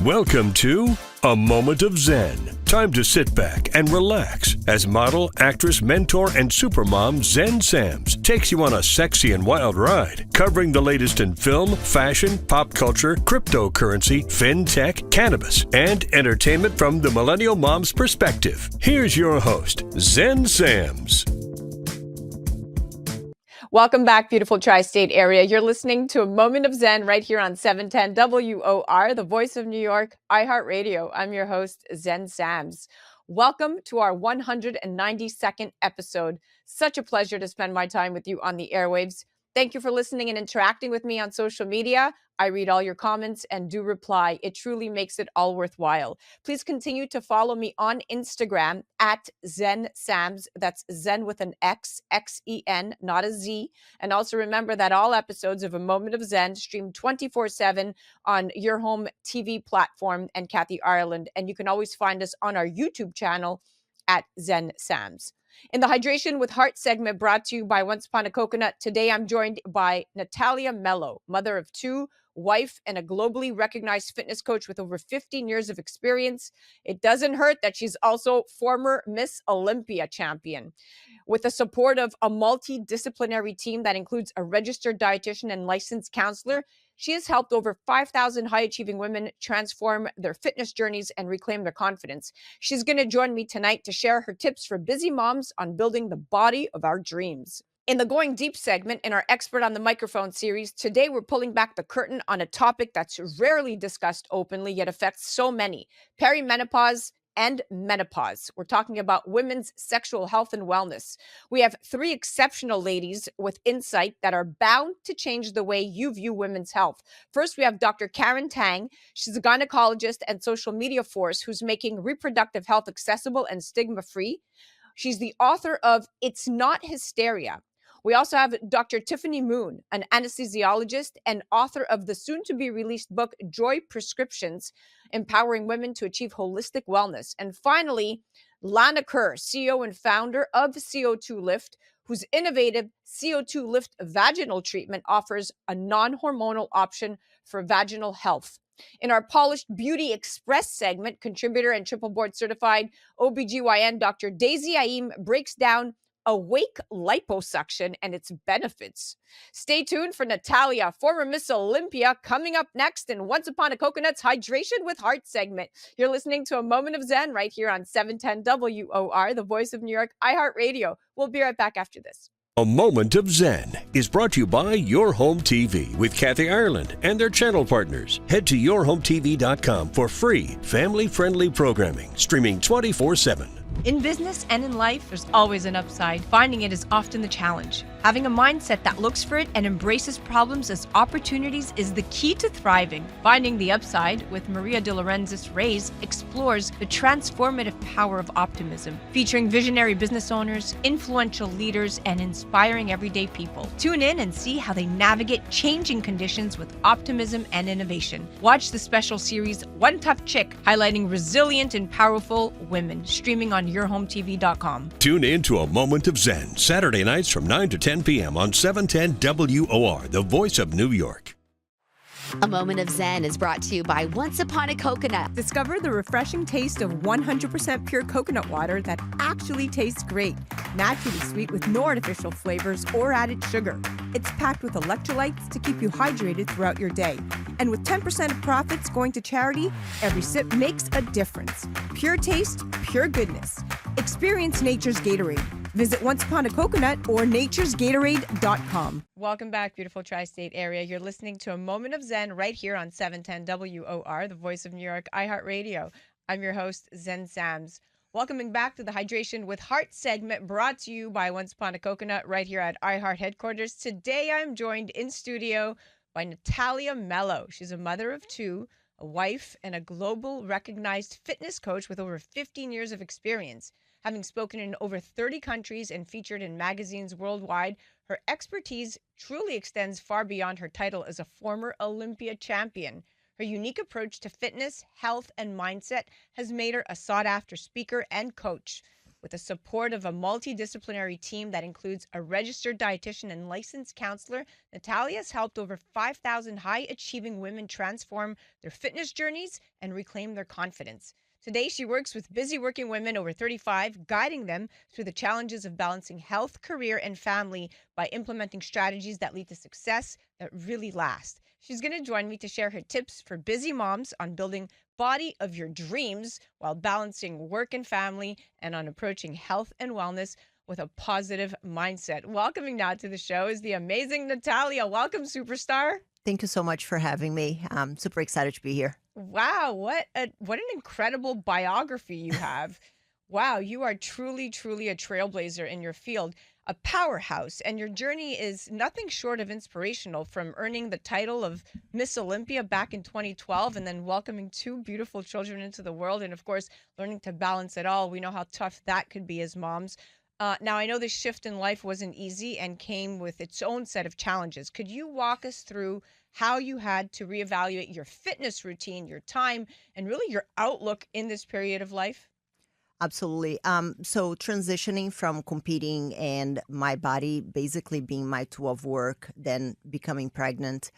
Welcome to A Moment of Zen. Time to sit back and relax as model, actress, mentor, and supermom Zen Sams takes you on a sexy and wild ride, covering the latest in film, fashion, pop culture, cryptocurrency, fintech, cannabis, and entertainment from the millennial mom's perspective. Here's your host, Zen Sams. Welcome back, beautiful tri-state area. You're listening to A Moment of Zen right here on 710 WOR, the voice of New York, iHeartRadio. I'm your host, Zen Sams. Welcome to our 192nd episode. Such a pleasure to spend my time with you on the airwaves. Thank you for listening and interacting with me on social media. I read all your comments and do reply. It truly makes it all worthwhile. Please continue to follow me on Instagram at Zen Sams. That's Zen with an X, X-E-N, not a Z. And also remember that all episodes of A Moment of Zen stream 24/7 on your home TV platform and Kathy Ireland. And you can always find us on our YouTube channel at Zen Sams. In the Hydration with Heart segment brought to you by Once Upon a Coconut, today I'm joined by Natalia Mello, mother of two, wife, and a globally recognized fitness coach with over 15 years of experience. It doesn't hurt that she's also former Miss Olympia champion. With the support of a multidisciplinary team that includes a registered dietitian and licensed counselor, she has helped over 5,000 high-achieving women transform their fitness journeys and reclaim their confidence. She's going to join me tonight to share her tips for busy moms on building the body of our dreams. In the Going Deep segment in our Expert on the Microphone series, today we're pulling back the curtain on a topic that's rarely discussed openly, yet affects so many: perimenopause and menopause. We're talking about women's sexual health and wellness. We have three exceptional ladies with insight that are bound to change the way you view women's health. First, we have Dr. Karen Tang. She's a gynecologist and social media force who's making reproductive health accessible and stigma-free. She's the author of It's Not Hysteria. We also have Dr. Tiffany Moon, an anesthesiologist and author of the soon-to-be-released book, Joy Prescriptions, Empowering Women to Achieve Holistic Wellness. And finally, Lana Kerr, CEO and founder of CO2 Lift, whose innovative CO2 Lift vaginal treatment offers a non-hormonal option for vaginal health. In our Polished Beauty Express segment, contributor and triple board certified OBGYN Dr. Daisy Ayim breaks down awake liposuction and its benefits. Stay tuned for Natalia, former Miss Olympia, coming up next in Once Upon a Coconut's Hydration with Heart segment. You're listening to A Moment of Zen right here on 710 WOR, the voice of New York, iHeartRadio. We'll be right back after this. A Moment of Zen is brought to you by Your Home TV with Kathy Ireland and their channel partners. Head to yourhometv.com for free, family-friendly programming, streaming 24/7. In business and in life, there's always an upside. Finding it is often the challenge. Having a mindset that looks for it and embraces problems as opportunities is the key to thriving. Finding the Upside with Maria de Lorenzo Reyes explores the transformative power of optimism, featuring visionary business owners, influential leaders, and inspiring everyday people. Tune in and see how they navigate changing conditions with optimism and innovation. Watch the special series One Tough Chick, highlighting resilient and powerful women, streaming on yourhometv.com. Tune in to A Moment of Zen, Saturday nights from 9 to 10 p.m. on 710 WOR, the voice of New York. A Moment of Zen is brought to you by Once Upon a Coconut. Discover the refreshing taste of 100% pure coconut water that actually tastes great. Naturally sweet with no artificial flavors or added sugar. It's packed with electrolytes to keep you hydrated throughout your day. And with 10% of profits going to charity, every sip makes a difference. Pure taste, pure goodness. Experience nature's Gatorade. Visit Once Upon a Coconut or naturesgatorade.com. Welcome back, beautiful tri-state area. You're listening to A Moment of Zen right here on 710 WOR, the voice of New York, iHeartRadio. I'm your host, Zen Sams. Welcoming back to the Hydration with Heart segment brought to you by Once Upon a Coconut right here at iHeart headquarters. Today I'm joined in studio by Natalia Mello. She's a mother of two, a wife, and a global recognized fitness coach with over 15 years of experience. Having spoken in over 30 countries and featured in magazines worldwide, her expertise truly extends far beyond her title as a former Olympia champion. Her unique approach to fitness, health, and mindset has made her a sought-after speaker and coach. With the support of a multidisciplinary team that includes a registered dietitian and licensed counselor, Natalia has helped over 5,000 high-achieving women transform their fitness journeys and reclaim their confidence. Today, she works with busy working women over 35, guiding them through the challenges of balancing health, career, and family by implementing strategies that lead to success that really last. She's going to join me to share her tips for busy moms on building body of your dreams while balancing work and family and on approaching health and wellness with a positive mindset. Welcoming now to the show is the amazing Natalia. Welcome, superstar. Thank you so much for having me. I'm super excited to be here. Wow, what an incredible biography you have. Wow, you are truly, truly a trailblazer in your field, a powerhouse, and your journey is nothing short of inspirational, from earning the title of Miss Olympia back in 2012 and then welcoming 2 beautiful children into the world, and of course, learning to balance it all. We know how tough that could be as moms. Now, I know this shift in life wasn't easy and came with its own set of challenges. Could you walk us through how you had to reevaluate your fitness routine, your time, and really your outlook in this period of life? Absolutely. So transitioning from competing and my body basically being my tool of work, then becoming pregnant,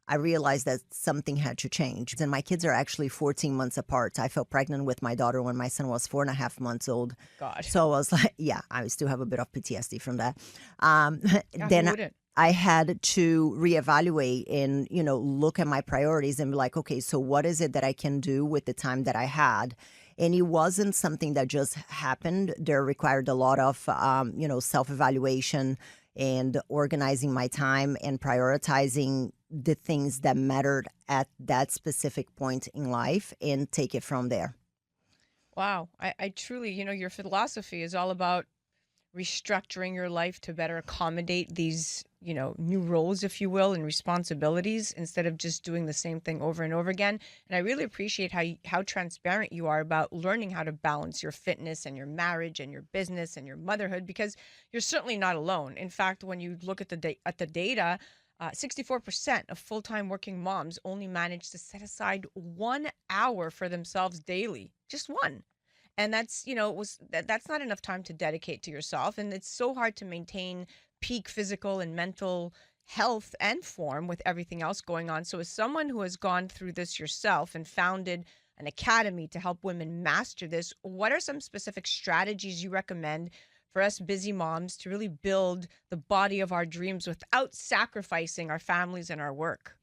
I realized that something had to change. And my kids are actually 14 months apart. I fell pregnant with my daughter when my son was 4.5 months old. God. So I was like, yeah, I still have a bit of PTSD from that. Yeah, Then who wouldn't? I had to reevaluate and, look at my priorities and be like, okay, so what is it that I can do with the time that I had? And it wasn't something that just happened. There required a lot of, self-evaluation and organizing my time and prioritizing the things that mattered at that specific point in life and take it from there. Wow. I truly, your philosophy is all about restructuring your life to better accommodate these, new roles, if you will, and responsibilities instead of just doing the same thing over and over again. And I really appreciate how transparent you are about learning how to balance your fitness and your marriage and your business and your motherhood, because you're certainly not alone. In fact, when you look at the data, 64% of full-time working moms only manage to set aside 1 hour for themselves daily, just one. And that's, that's not enough time to dedicate to yourself. And it's so hard to maintain peak physical and mental health and form with everything else going on. So as someone who has gone through this yourself and founded an academy to help women master this, what are some specific strategies you recommend for us busy moms to really build the body of our dreams without sacrificing our families and our work?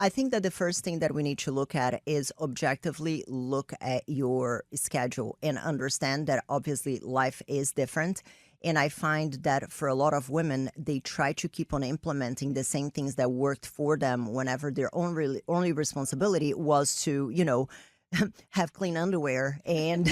I think that the first thing that we need to look at is objectively look at your schedule and understand that obviously life is different. And I find that for a lot of women, they try to keep on implementing the same things that worked for them whenever their only responsibility was to, have clean underwear and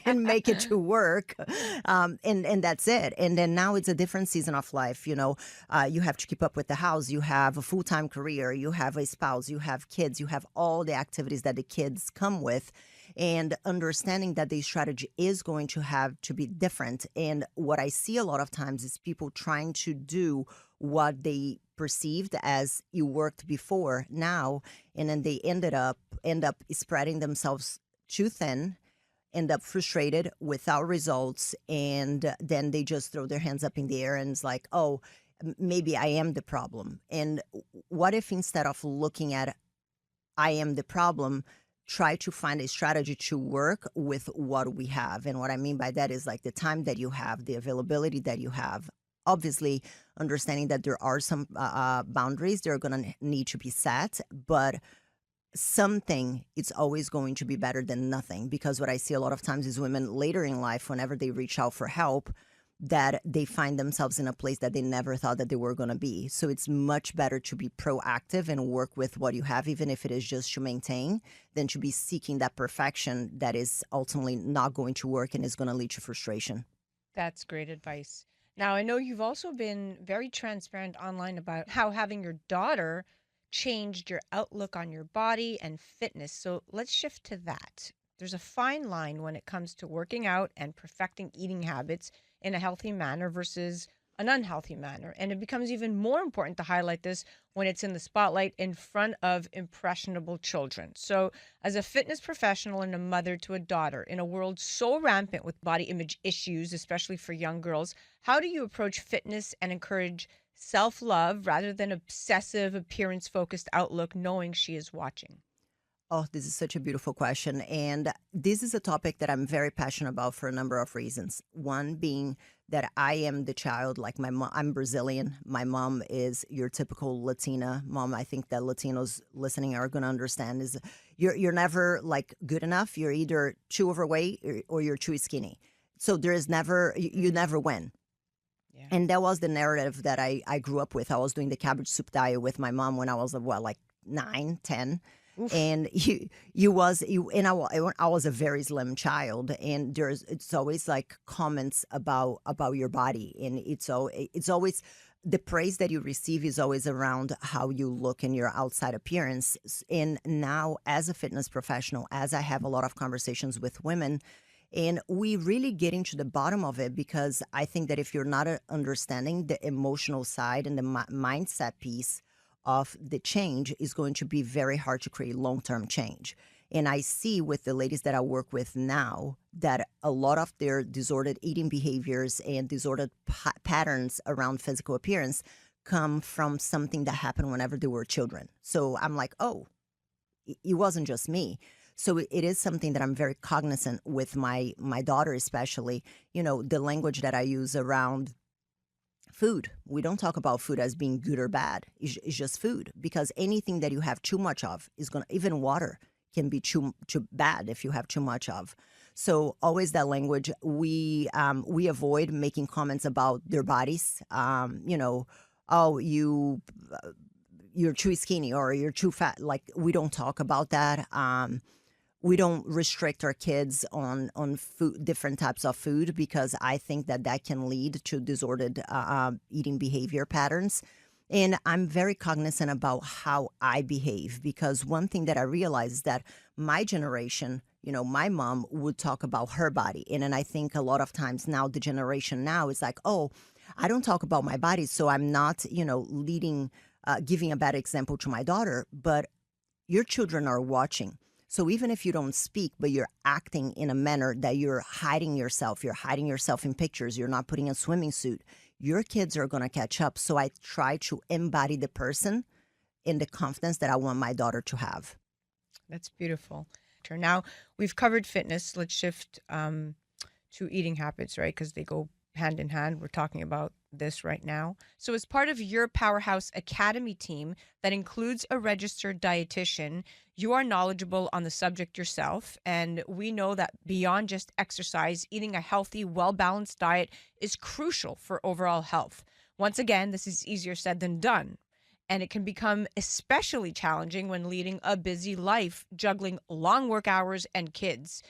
and make it to work, and that's it. And then now it's a different season of life. You have to keep up with the house. You have a full-time career. You have a spouse. You have kids. You have all the activities that the kids come with. And understanding that the strategy is going to have to be different. And what I see a lot of times is people trying to do what they perceived as you worked before now, and then they end up spreading themselves too thin, end up frustrated without results, and then they just throw their hands up in the air and it's like, oh, maybe I am the problem. And what if instead of looking at I am the problem, try to find a strategy to work with what we have? And what I mean by that is like the time that you have, the availability that you have. Obviously, understanding that there are some boundaries, they're going to need to be set, but something, it's always going to be better than nothing. Because what I see a lot of times is women later in life, whenever they reach out for help, that they find themselves in a place that they never thought that they were going to be. So it's much better to be proactive and work with what you have, even if it is just to maintain, than to be seeking that perfection that is ultimately not going to work and is going to lead to frustration. That's great advice. Now, I know you've also been very transparent online about how having your daughter changed your outlook on your body and fitness. So let's shift to that. There's a fine line when it comes to working out and perfecting eating habits in a healthy manner versus an unhealthy manner. And it becomes even more important to highlight this when it's in the spotlight in front of impressionable children. So, as a fitness professional and a mother to a daughter in a world so rampant with body image issues, especially for young girls, how do you approach fitness and encourage self-love rather than obsessive appearance-focused outlook, knowing she is watching? Oh, this is such a beautiful question. And this is a topic that I'm very passionate about for a number of reasons. One being that I am the child, like my mom, I'm Brazilian. My mom is your typical Latina mom. I think that Latinos listening are going to understand is you're never like good enough. You're either too overweight or you're too skinny. So there is never, you never win. Yeah. And that was the narrative that I grew up with. I was doing the cabbage soup diet with my mom when I was, like 9, 10. Oof. And I was a very slim child, and it's always like comments about your body, and it's always the praise that you receive is always around how you look and your outside appearance. And now, as a fitness professional, as I have a lot of conversations with women, and we really get into the bottom of it, because I think that if you're not understanding the emotional side and the mindset piece of the change, is going to be very hard to create long-term change. And I see with the ladies that I work with now that a lot of their disordered eating behaviors and disordered patterns around physical appearance come from something that happened whenever they were children. So I'm like, oh, it wasn't just me. So it is something that I'm very cognizant with my daughter, especially, the language that I use around food. We don't talk about food as being good or bad. It's just food, because anything that you have too much of is going to, even water can be too bad if you have too much of. So always that language. We avoid making comments about their bodies. Oh, you're too skinny or you're too fat. Like, we don't talk about that. We don't restrict our kids on food, different types of food, because I think that can lead to disordered eating behavior patterns. And I'm very cognizant about how I behave, because one thing that I realized is that my generation, my mom would talk about her body. And I think a lot of times now, the generation now is like, oh, I don't talk about my body, so I'm not, giving a bad example to my daughter. But your children are watching. So even if you don't speak, but you're acting in a manner that you're hiding yourself in pictures, you're not putting a swimming suit, your kids are going to catch up. So I try to embody the person in the confidence that I want my daughter to have. That's beautiful. Now, we've covered fitness. Let's shift to eating habits, right? Because they go hand in hand. We're talking about this right now. So as part of your Powerhouse Academy team that includes a registered dietitian, you are knowledgeable on the subject yourself. And we know that beyond just exercise, eating a healthy, well-balanced diet is crucial for overall health. Once again, this is easier said than done. And it can become especially challenging when leading a busy life, juggling long work hours and kids.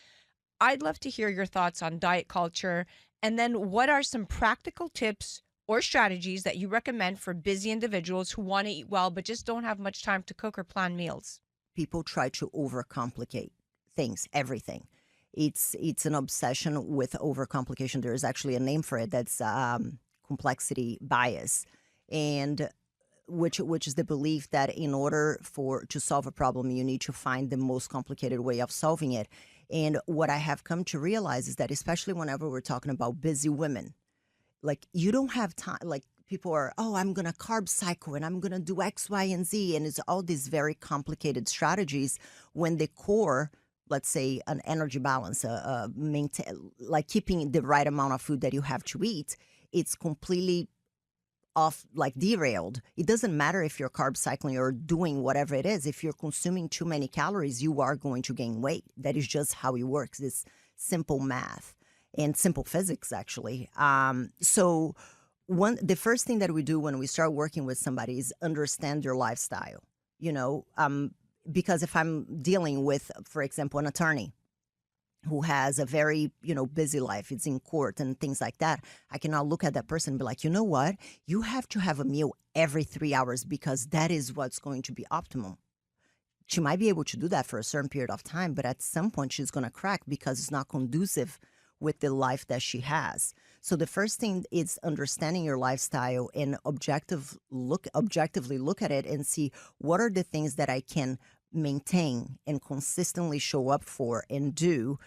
I'd love to hear your thoughts on diet culture. And then what are some practical tips or strategies that you recommend for busy individuals who want to eat well but just don't have much time to cook or plan meals? People try to overcomplicate things, everything. It's an obsession with overcomplication. There is actually a name for it. That's complexity bias, and which is the belief that in order to solve a problem, you need to find the most complicated way of solving it. And what I have come to realize is that, especially whenever we're talking about busy women, like, you don't have time. Like, people are, oh, I'm going to carb cycle and I'm going to do X, Y, and Z. And it's all these very complicated strategies when the core, let's say an energy balance, like keeping the right amount of food that you have to eat, it's completely off, like derailed. It doesn't matter if you're carb cycling or doing whatever it is. If you're consuming too many calories, you are going to gain weight. That is just how it works. It's simple math and simple physics, actually. So the first thing that we do when we start working with somebody is understand their lifestyle, because if I'm dealing with, for example, an attorney who has a very, busy life, it's in court and things like that, I cannot look at that person and be like, you know what? You have to have a meal every 3 hours because that is what's going to be optimum. She might be able to do that for a certain period of time, but at some point she's going to crack because it's not conducive with the life that she has. So the first thing is understanding your lifestyle and objectively look at it and see what are the things that I can maintain and consistently show up for and do.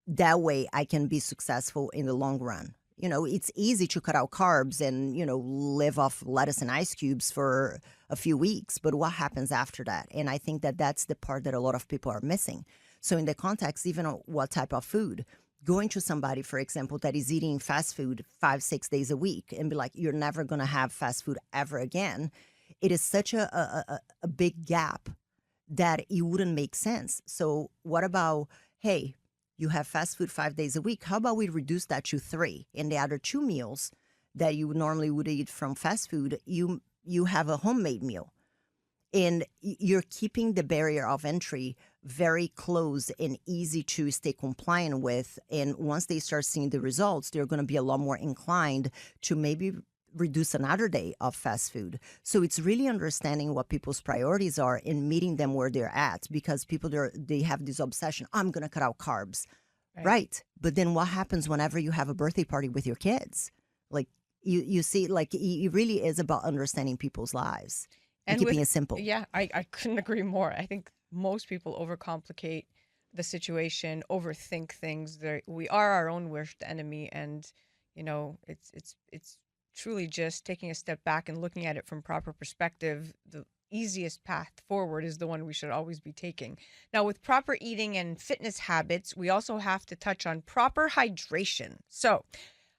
That way I can be successful in the long run. It's easy to cut out carbs and, live off lettuce and ice cubes for a few weeks. But what happens after that? And I think that that's the part that a lot of people are missing. So in the context, even of what type of food, going to somebody, for example, that is eating fast food 5-6 days a week and be like, you're never going to have fast food ever again. It is such a big gap that it wouldn't make sense. So what about, hey, you have fast food 5 days a week. How about we reduce that to 3? And the other 2 meals that you normally would eat from fast food, you have a homemade meal. And you're keeping the barrier of entry very close and easy to stay compliant with. And once they start seeing the results, they're going to be a lot more inclined to maybe reduce another day of fast food. So it's really understanding what people's priorities are and meeting them where they're at, because people, they have this obsession. I'm going to cut out carbs. Right. But then what happens whenever you have a birthday party with your kids? Like you see, like it really is about understanding people's lives and keeping it simple. Yeah, I couldn't agree more. I think most people overcomplicate the situation, overthink things. We are our own worst enemy. And, it's truly just taking a step back and looking at it from proper perspective. The easiest path forward is the one we should always be taking. Now, with proper eating and fitness habits, we also have to touch on proper hydration. So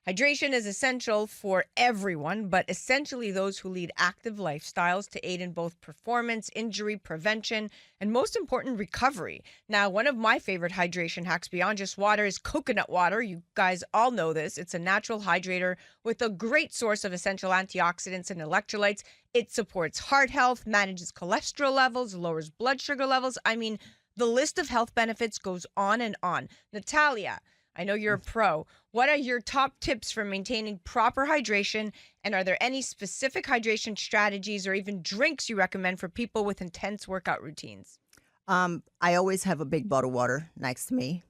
hydration is essential for everyone, but essentially those who lead active lifestyles to aid in both performance, injury prevention, and most important, recovery. Now, one of my favorite hydration hacks beyond just water is coconut water. You guys all know this. It's a natural hydrator with a great source of essential antioxidants and electrolytes. It supports heart health, manages cholesterol levels, lowers blood sugar levels. I mean, the list of health benefits goes on and on. Natalia, I know you're a pro. What are your top tips for maintaining proper hydration? And are there any specific hydration strategies or even drinks you recommend for people with intense workout routines? I always have a big bottle of water next to me.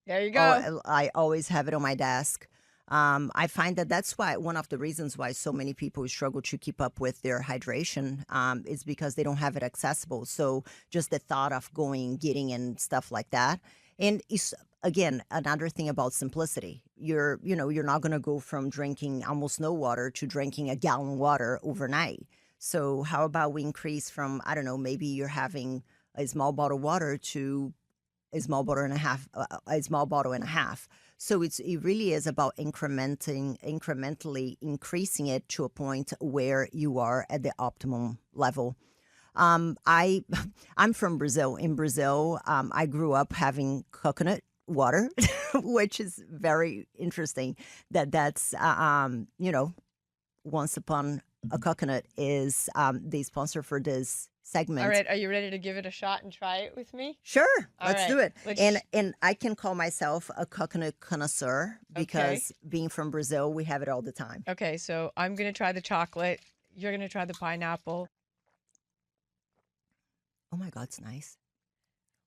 There you go. I always have it on my desk. I find that that's why one of the reasons why so many people struggle to keep up with their hydration is because they don't have it accessible. So just the thought of getting and stuff like that. And it's, again, another thing about simplicity. You're not going to go from drinking almost no water to drinking a gallon of water overnight. So how about we increase from, I don't know, maybe you're having a small bottle of water to a small bottle and a half. So it really is about incrementally increasing it to a point where you are at the optimum level. I'm from Brazil. In Brazil, I grew up having coconut water, which is very interesting. That's Once Upon a Coconut is the sponsor for this segment. All right, are you ready to give it a shot and try it with me? Sure, All let's right. do it. And I can call myself a coconut connoisseur because being from Brazil, we have it all the time. Okay, so I'm going to try the chocolate. You're going to try the pineapple. Oh my God, it's nice.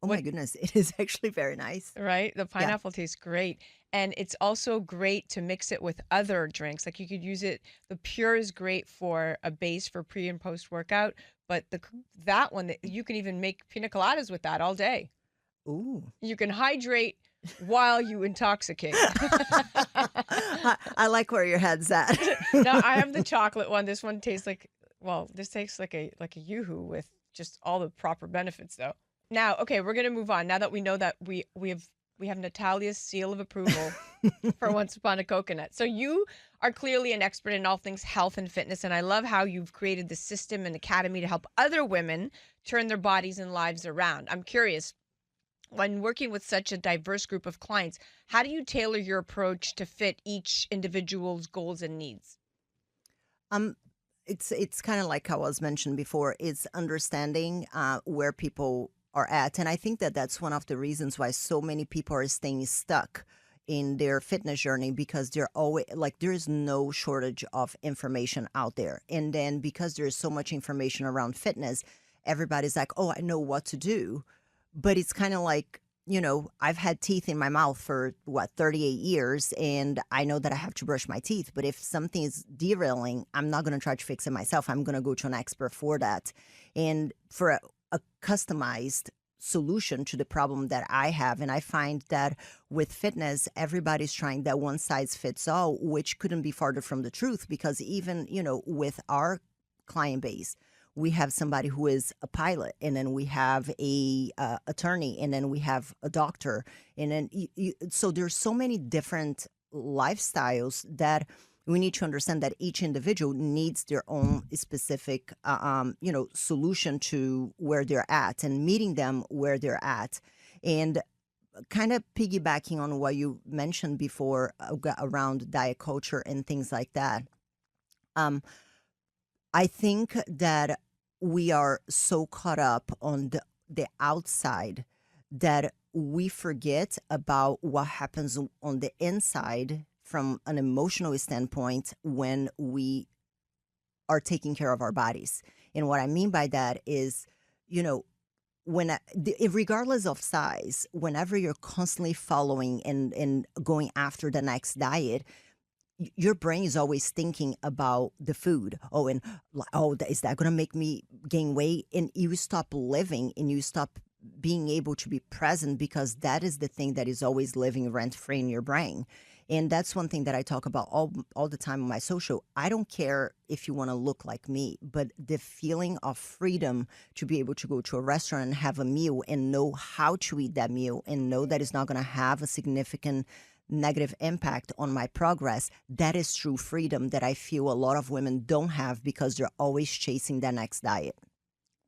Oh my goodness, it is actually very nice. Right? The pineapple tastes great. And it's also great to mix it with other drinks. Like you could use it, the pure is great for a base for pre and post workout, but that one, you can even make pina coladas with that all day. Ooh. You can hydrate while you intoxicate. I like where your head's at. Now I have the chocolate one. This one tastes like a yoo-hoo with just all the proper benefits though. Now, okay, we're going to move on. Now that we know that we have Natalia's seal of approval for Once Upon a Coconut. So you are clearly an expert in all things health and fitness, and I love how you've created the system and academy to help other women turn their bodies and lives around. I'm curious, when working with such a diverse group of clients, how do you tailor your approach to fit each individual's goals and needs? It's kind of like how I was mentioned before. It's understanding where people are at. And I think that that's one of the reasons why so many people are staying stuck in their fitness journey, because they're always like, there is no shortage of information out there. And then because there's so much information around fitness, everybody's like, oh, I know what to do. But it's kind of like, I've had teeth in my mouth for 38 years, and I know that I have to brush my teeth. But if something is derailing, I'm not going to try to fix it myself. I'm going to go to an expert for that. And for a customized solution to the problem that I have. And I find that with fitness, everybody's trying that one size fits all, which couldn't be farther from the truth, because even, with our client base, we have somebody who is a pilot, and then we have a attorney, and then we have a doctor, and then so there's so many different lifestyles that we need to understand that each individual needs their own specific solution to where they're at, and meeting them where they're at. And kind of piggybacking on what you mentioned before around diet culture and things like that. I think that we are so caught up on the outside that we forget about what happens on the inside from an emotional standpoint when we are taking care of our bodies. And what I mean by that is, regardless of size, whenever you're constantly following and going after the next diet, your brain is always thinking about the food. Is that going to make me gain weight? And you stop living, and you stop being able to be present, because that is the thing that is always living rent free in your brain. And that's one thing that I talk about all the time on my social. I don't care if you want to look like me, but the feeling of freedom to be able to go to a restaurant and have a meal and know how to eat that meal, and know that it's not going to have a significant negative impact on my progress, that is true freedom that I feel a lot of women don't have, because they're always chasing that next diet.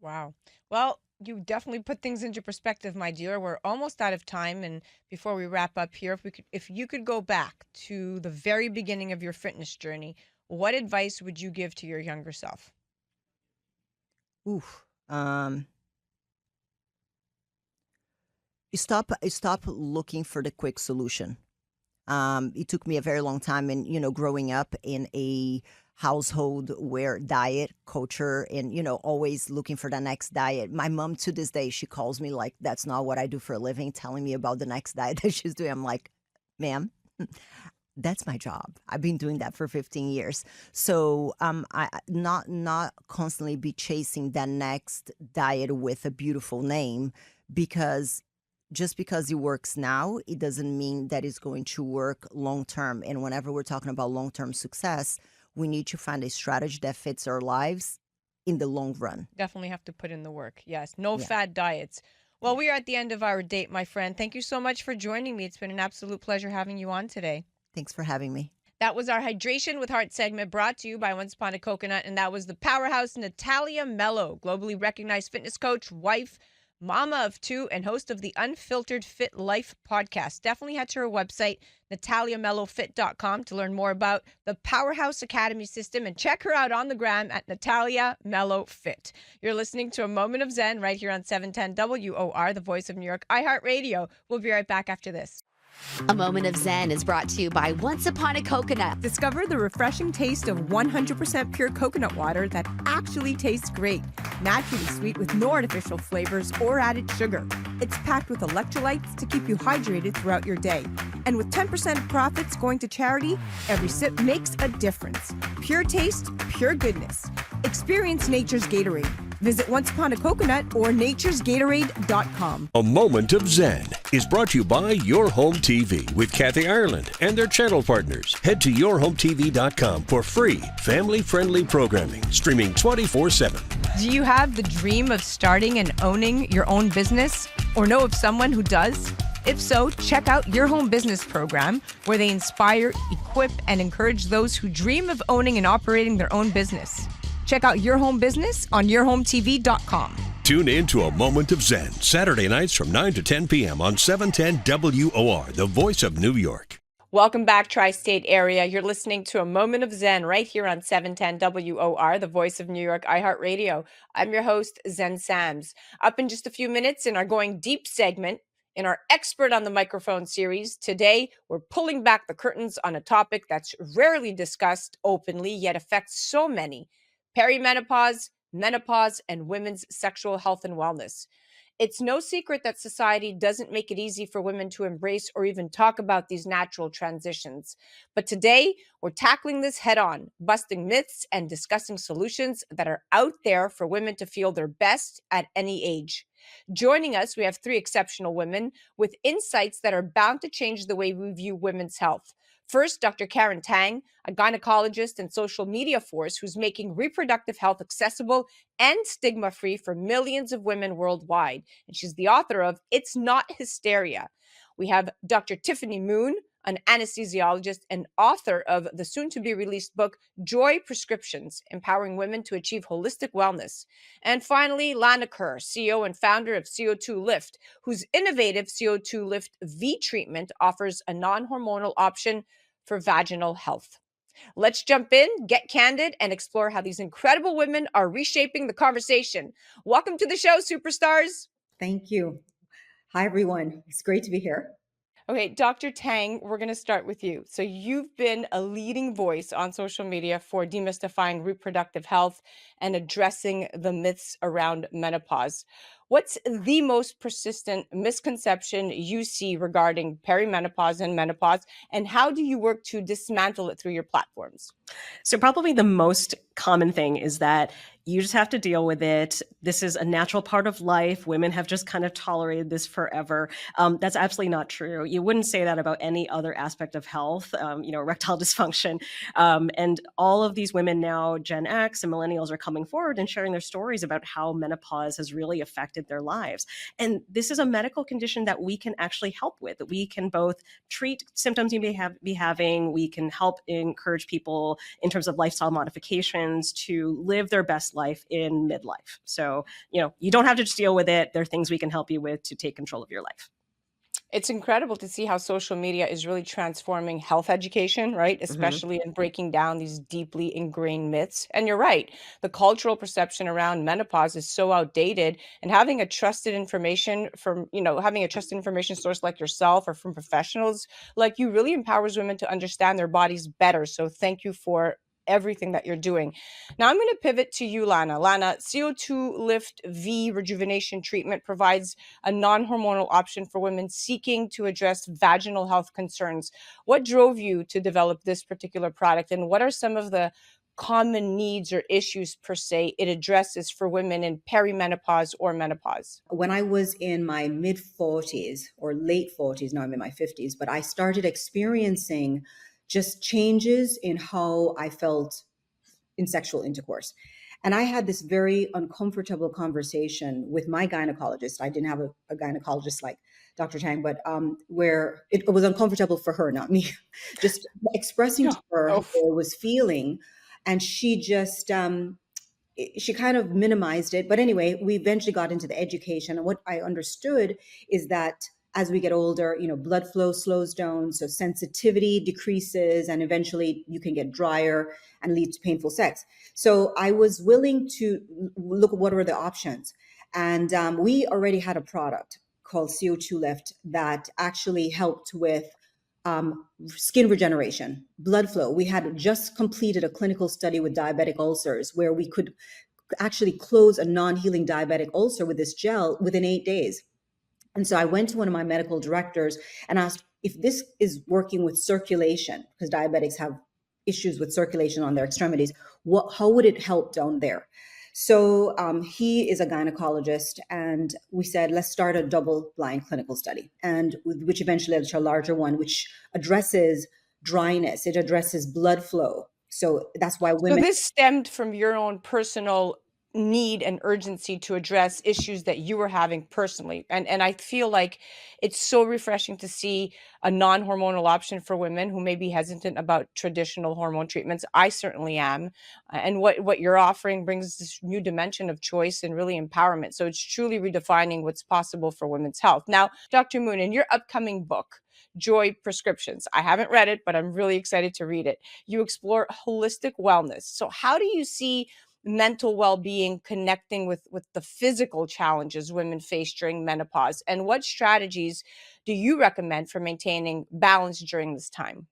Wow. Well, you definitely put things into perspective, my dear. We're almost out of time, and before we wrap up here, if you could go back to the very beginning of your fitness journey, what advice would you give to your younger self? Stop looking for the quick solution. It took me a very long time, and growing up in a household where diet culture and always looking for the next diet. My mom, to this day, she calls me like that's not what I do for a living, telling me about the next diet that she's doing. I'm like, ma'am, that's my job. I've been doing that for 15 years. So I not constantly be chasing that next diet with a beautiful name, because just because it works now, it doesn't mean that it's going to work long term. And whenever we're talking about long term success, we need to find a strategy that fits our lives in the long run. Definitely have to put in the work. Yes. No fad diets. Well, we are at the end of our date, my friend. Thank you so much for joining me. It's been an absolute pleasure having you on today. Thanks for having me. That was our Hydration with Heart segment, brought to you by Once Upon a Coconut. And that was the powerhouse Natalia Mello, globally recognized fitness coach, wife, mama of two, and host of the Unfiltered Fit Life podcast. Definitely head to her website, nataliamellofit.com, to learn more about the Powerhouse Academy system, and check her out on the gram at Natalia Mello Fit. You're listening to A Moment of Zen right here on 710 WOR, the voice of New York, iHeartRadio. We'll be right back after this. A Moment of Zen is brought to you by Once Upon a Coconut. Discover the refreshing taste of 100% pure coconut water that actually tastes great. Naturally sweet with no artificial flavors or added sugar. It's packed with electrolytes to keep you hydrated throughout your day. And with 10% of profits going to charity, every sip makes a difference. Pure taste, pure goodness. Experience nature's Gatorade. Visit Once Upon a Coconut or naturesgatorade.com. A Moment of Zen is brought to you by Your Home TV with Kathy Ireland and their channel partners. Head to yourhometv.com for free, family-friendly programming, streaming 24/7. Do you have the dream of starting and owning your own business, or know of someone who does? If so, check out Your Home Business program, where they inspire, equip, and encourage those who dream of owning and operating their own business. Check out Your Home Business on yourhometv.com. Tune in to A Moment of Zen, Saturday nights from 9 to 10 p.m. on 710 WOR, the voice of New York. Welcome back, Tri-State area. You're listening to A Moment of Zen right here on 710 WOR, the voice of New York, iHeartRadio. I'm your host, Zen Sams. Up in just a few minutes in our Going Deep segment, in our Expert on the Microphone series, today we're pulling back the curtains on a topic that's rarely discussed openly, yet affects so many: perimenopause, menopause, and women's sexual health and wellness. It's no secret that society doesn't make it easy for women to embrace or even talk about these natural transitions. But today, we're tackling this head on, busting myths and discussing solutions that are out there for women to feel their best at any age. Joining us, we have three exceptional women with insights that are bound to change the way we view women's health. First, Dr. Karen Tang, a gynecologist and social media force who's making reproductive health accessible and stigma free for millions of women worldwide. And she's the author of It's Not Hysteria. We have Dr. Tiffany Moon, an anesthesiologist and author of the soon to be released book, Joy Prescriptions, Empowering Women to Achieve Holistic Wellness. And finally, Lana Kerr, CEO and founder of CO2 Lift, whose innovative CO2 Lift V treatment offers a non hormonal option for vaginal health. Let's jump in, get candid, and explore how these incredible women are reshaping the conversation. Welcome to the show, superstars. Thank you. Hi, everyone. It's great to be here. Okay, Dr. Tang, we're going to start with you. So you've been a leading voice on social media for demystifying reproductive health and addressing the myths around menopause. What's the most persistent misconception you see regarding perimenopause and menopause, and how do you work to dismantle it through your platforms? So probably the most common thing is that you just have to deal with it. This is a natural part of life. Women have just kind of tolerated this forever. That's absolutely not true. You wouldn't say that about any other aspect of health, erectile dysfunction. And all of these women now, Gen X and millennials, are coming forward and sharing their stories about how menopause has really affected their lives. And this is a medical condition that we can actually help with. We can both treat symptoms you may be having. We can help encourage people in terms of lifestyle modifications to live their best life in midlife. So, you don't have to just deal with it. There are things we can help you with to take control of your life. It's incredible to see how social media is really transforming health education, right? Especially in breaking down these deeply ingrained myths. And you're right, the cultural perception around menopause is so outdated, and having a trusted information source like yourself or from professionals like you really empowers women to understand their bodies better. So thank you for everything that you're doing. Now I'm going to pivot to you, Lana. Lana, CO2 Lift V rejuvenation treatment provides a non-hormonal option for women seeking to address vaginal health concerns. What drove you to develop this particular product, and what are some of the common needs or issues per se it addresses for women in perimenopause or menopause? When I was in my mid 40s or late 40s, now I'm in my 50s, but I started experiencing just changes in how I felt in sexual intercourse. And I had this very uncomfortable conversation with my gynecologist. I didn't have a gynecologist like Dr. Tang, but where it was uncomfortable for her, not me, just expressing to her how I was feeling. And she just, she kind of minimized it. But anyway, we eventually got into the education. And what I understood is that as we get older, blood flow slows down, so sensitivity decreases, and eventually you can get drier and lead to painful sex. So I was willing to look at what were the options. And we already had a product called CO2 Lift that actually helped with skin regeneration, blood flow. We had just completed a clinical study with diabetic ulcers where we could actually close a non-healing diabetic ulcer with this gel within 8 days. And so I went to one of my medical directors and asked if this is working with circulation, because diabetics have issues with circulation on their extremities. How would it help down there? So he is a gynecologist, and we said, let's start a double-blind clinical study, and which eventually led to a larger one, which addresses dryness. It addresses blood flow. So that's why women. So this stemmed from your own personal need and urgency to address issues that you were having personally. And I feel like it's so refreshing to see a non-hormonal option for women who may be hesitant about traditional hormone treatments. I certainly am. And what you're offering brings this new dimension of choice and really empowerment. So it's truly redefining what's possible for women's health. Now, Dr. Moon, in your upcoming book, Joy Prescriptions, I haven't read it, but I'm really excited to read it. You explore holistic wellness. So how do you see mental well-being connecting with the physical challenges women face during menopause, and what strategies do you recommend for maintaining balance during this time?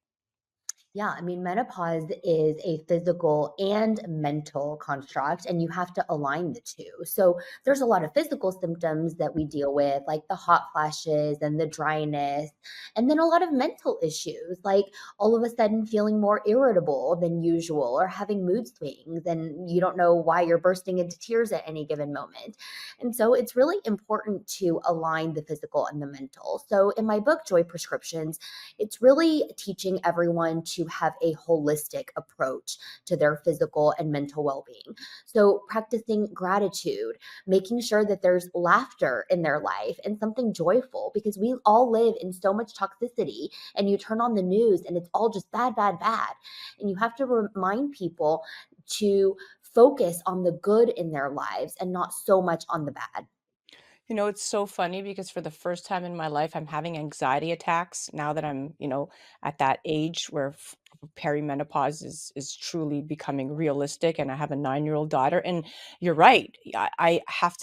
Yeah, I mean, menopause is a physical and mental construct, and you have to align the two. So there's a lot of physical symptoms that we deal with, like the hot flashes and the dryness, and then a lot of mental issues, like all of a sudden feeling more irritable than usual or having mood swings, and you don't know why you're bursting into tears at any given moment. And so it's really important to align the physical and the mental. So in my book, Joy Prescriptions, it's really teaching everyone to have a holistic approach to their physical and mental well-being. So practicing gratitude, making sure that there's laughter in their life and something joyful, because we all live in so much toxicity, and you turn on the news and it's all just bad, bad, bad. And you have to remind people to focus on the good in their lives and not so much on the bad. You know, it's so funny because for the first time in my life, I'm having anxiety attacks now that I'm, at that age where perimenopause is truly becoming realistic, and I have a 9-year-old daughter. And you're right, I have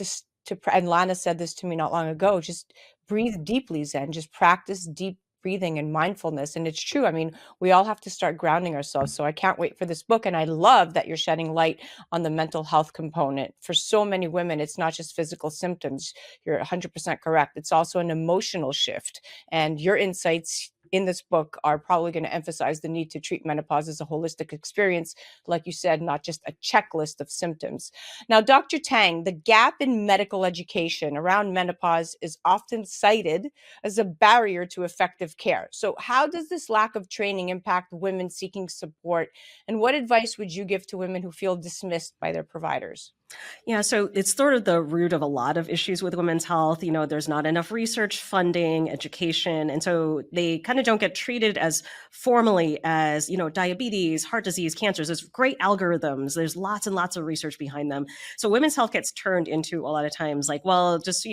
and Lana said this to me not long ago. Just breathe deeply, Zen. Just practice deep breathing and mindfulness. And it's true. I mean, we all have to start grounding ourselves. So I can't wait for this book, and I love that you're shedding light on the mental health component. For so many women, it's not just physical symptoms. You're 100% correct. It's also an emotional shift. And your insights in this book are probably going to emphasize the need to treat menopause as a holistic experience, like you said, not just a checklist of symptoms. Now, Dr. Tang, the gap in medical education around menopause is often cited as a barrier to effective care. So, how does this lack of training impact women seeking support? And what advice would you give to women who feel dismissed by their providers? Yeah, so it's sort of the root of a lot of issues with women's health. There's not enough research funding, education, and so they kind of don't get treated as formally as, diabetes, heart disease, cancers. There's great algorithms. There's lots and lots of research behind them. So women's health gets turned into a lot of times like, well, just,